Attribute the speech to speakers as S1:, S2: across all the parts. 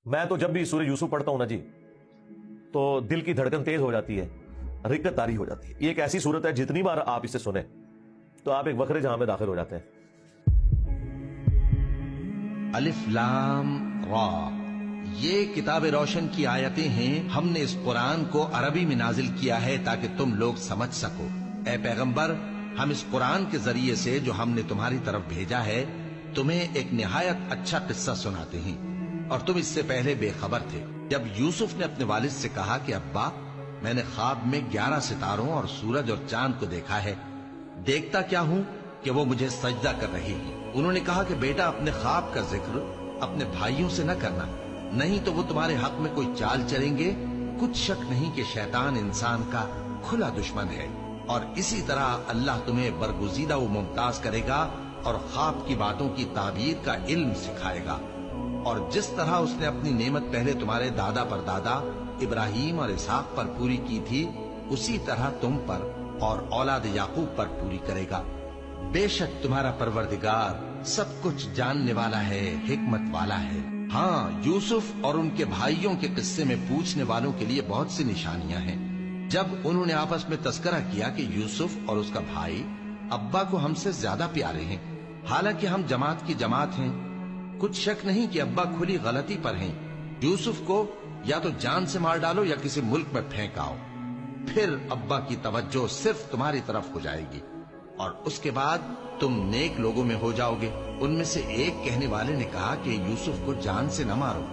S1: میں تو جب بھی سورہ یوسف پڑھتا ہوں نا جی تو دل کی دھڑکن تیز ہو جاتی ہے، رقت طاری ہو جاتی ہے. یہ ایک ایسی صورت ہے جتنی بار آپ اسے سنیں تو آپ ایک وکھرے جہاں میں داخل ہو جاتے ہیں.
S2: الف لام را، یہ کتاب روشن کی آیتیں ہیں. ہم نے اس قرآن کو عربی میں نازل کیا ہے تاکہ تم لوگ سمجھ سکو. اے پیغمبر، ہم اس قرآن کے ذریعے سے جو ہم نے تمہاری طرف بھیجا ہے تمہیں ایک نہایت اچھا قصہ سناتے ہیں، اور تم اس سے پہلے بے خبر تھے. جب یوسف نے اپنے والد سے کہا کہ ابا، میں نے خواب میں 11 ستاروں اور سورج اور چاند کو دیکھا ہے، دیکھتا کیا ہوں کہ وہ مجھے سجدہ کر رہے ہیں. انہوں نے کہا کہ بیٹا، اپنے خواب کا ذکر اپنے بھائیوں سے نہ کرنا، نہیں تو وہ تمہارے حق میں کوئی چال چلیں گے. کچھ شک نہیں کہ شیطان انسان کا کھلا دشمن ہے، اور اسی طرح اللہ تمہیں برگزیدہ و ممتاز کرے گا اور خواب کی باتوں کی تعبیر کا علم سکھائے گا. اور جس طرح اس نے اپنی نعمت پہلے تمہارے دادا پر دادا ابراہیم اور اسحاق پر پوری کی تھی، اسی طرح تم پر اور اولاد یعقوب پر پوری کرے گا. بے شک تمہارا پروردگار سب کچھ جاننے والا ہے، حکمت والا ہے. ہاں، یوسف اور ان کے بھائیوں کے قصے میں پوچھنے والوں کے لیے بہت سی نشانیاں ہیں. جب انہوں نے آپس میں تذکرہ کیا کہ یوسف اور اس کا بھائی ابا کو ہم سے زیادہ پیارے ہیں، حالانکہ ہم جماعت کی جماعت ہیں، کچھ شک نہیں کہ ابا کھلی غلطی پر ہیں. یوسف کو یا تو جان سے مار ڈالو یا کسی ملک میں پھینکاؤ، پھر ابا کی توجہ صرف تمہاری طرف ہو جائے گی اور اس کے بعد تم نیک لوگوں میں ہو جاؤ گے. ان میں سے ایک کہنے والے نے کہا کہ یوسف کو جان سے نہ مارو،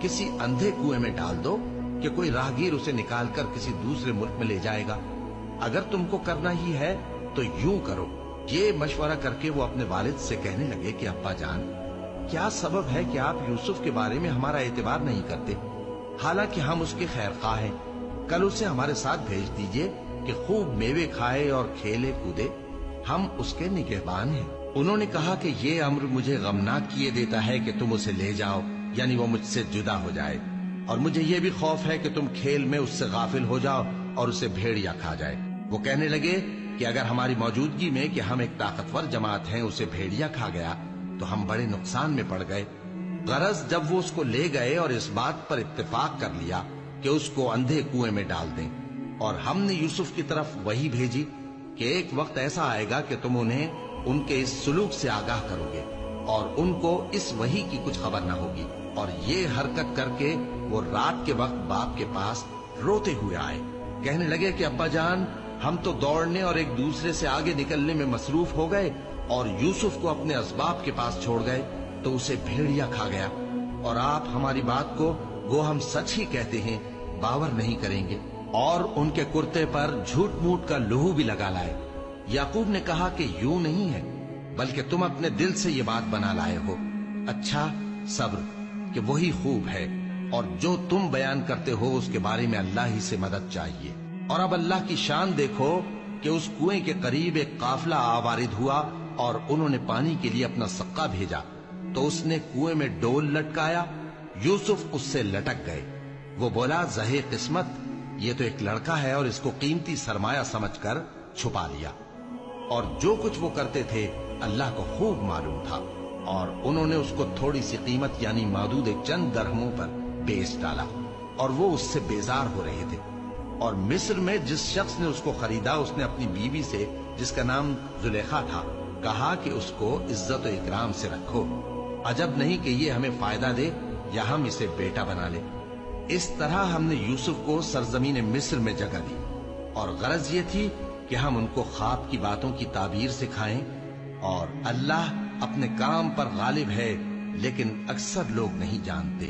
S2: کسی اندھے کنویں میں ڈال دو کہ کوئی راہگیر اسے نکال کر کسی دوسرے ملک میں لے جائے گا. اگر تم کو کرنا ہی ہے تو یوں کرو. یہ مشورہ کر کے وہ اپنے والد سے کہنے لگے کہ ابا جان، کیا سبب ہے کہ آپ یوسف کے بارے میں ہمارا اعتبار نہیں کرتے، حالانکہ ہم اس کے خیر خواہ ہیں. کل اسے ہمارے ساتھ بھیج دیجئے کہ خوب میوے کھائے اور کھیلے کودے، ہم اس کے نگہبان ہیں. انہوں نے کہا کہ یہ امر مجھے غمناک کیے دیتا ہے کہ تم اسے لے جاؤ، یعنی وہ مجھ سے جدا ہو جائے، اور مجھے یہ بھی خوف ہے کہ تم کھیل میں اس سے غافل ہو جاؤ اور اسے بھیڑیا کھا جائے. وہ کہنے لگے کہ اگر ہماری موجودگی میں کہ ہم ایک طاقتور جماعت ہیں اسے بھیڑیا کھا گیا تو ہم بڑے نقصان میں پڑ گئے. غرض جب وہ اس کو لے گئے اور اس بات پر اتفاق کر لیا کہ اس کو اندھے کنویں میں ڈال دیں، اور ہم نے یوسف کی طرف وحی بھیجی کہ ایک وقت ایسا آئے گا کہ تم انہیں ان کے اس سلوک سے آگاہ کرو گے اور ان کو اس وحی کی کچھ خبر نہ ہوگی. اور یہ حرکت کر کے وہ رات کے وقت باپ کے پاس روتے ہوئے آئے. کہنے لگے کہ ابا جان، ہم تو دوڑنے اور ایک دوسرے سے آگے نکلنے میں مصروف ہو گئے اور یوسف کو اپنے اسباب کے پاس چھوڑ گئے تو اسے بھیڑیا کھا گیا، اور آپ ہماری بات کو گو ہم سچ ہی کہتے ہیں باور نہیں کریں گے. اور ان کے کرتے پر جھوٹ موٹ کا لہو بھی لگا لائے. یعقوب نے کہا کہ یوں نہیں ہے، بلکہ تم اپنے دل سے یہ بات بنا لائے ہو. اچھا، صبر، کہ وہی خوب ہے، اور جو تم بیان کرتے ہو اس کے بارے میں اللہ ہی سے مدد چاہیے. اور اب اللہ کی شان دیکھو کہ اس کنویں کے قریب ایک قافلہ آوارد ہوا اور انہوں نے پانی کے لیے اپنا سقا بھیجا تو اس نے کنویں میں ڈول لٹکایا. یوسف اس سے لٹک گئے. وہ بولا، زہے قسمت، یہ تو ایک لڑکا ہے، اور اس کو قیمتی سرمایہ سمجھ کر چھپا لیا. اور جو کچھ وہ کرتے تھے اللہ کو خوب معلوم تھا، اور انہوں نے اس کو تھوڑی سی قیمت یعنی معدود چند درہموں پر بیچ ڈالا، اور وہ اس سے بیزار ہو رہے تھے. اور مصر میں جس شخص نے اس کو خریدا اس نے اپنی بیوی سے، جس کا نام زلیخا تھا، کہا کہ اس کو عزت و اکرام سے رکھو، عجب نہیں کہ یہ ہمیں فائدہ دے یا ہم اسے بیٹا بنا لے. اس طرح ہم نے یوسف کو سرزمین مصر میں جگہ دی، اور غرض یہ تھی کہ ہم ان کو خواب کی باتوں کی تعبیر سکھائیں. اور اللہ اپنے کام پر غالب ہے، لیکن اکثر لوگ نہیں جانتے.